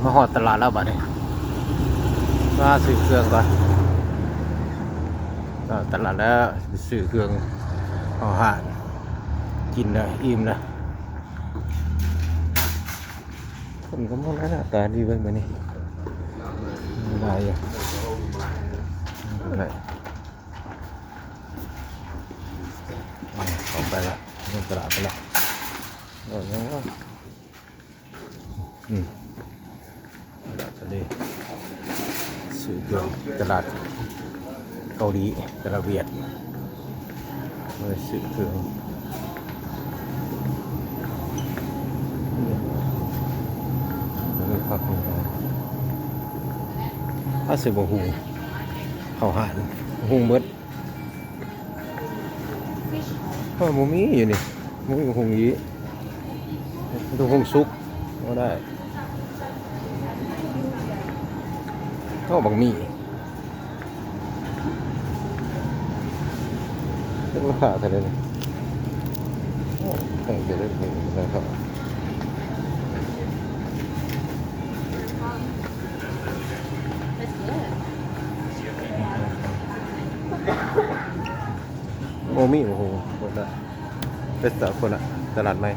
มาหอดตลาดแล้วบัดนี้มาซื้อเครื่องก่อนตลาดแล้วซื้อเครื่องอาหารกินเลยอิ่มเลยคนก็มองหน้าตาดีเบิ่งมานี่ไม่ได้ยังอะไรออกไปละเรื่องตลาดไปละยังว่าตลาดทะเลซื้อเครื่องตลาดเกาหลีตลาดเวียดมาซื้อเครื่องพักถ้าซื้อบะฮูข้าวหานฮูเมดก็มูมีอยู่นี่มูมีฮูยีดูฮูซุกก็ได้ก็บักมี่เรื่องราคาเท่าไหร่เนี่ยแพงเกินเลยนะครับโอ้มีโอ้โหคนละเป็นสาวคนละตลาดใหม่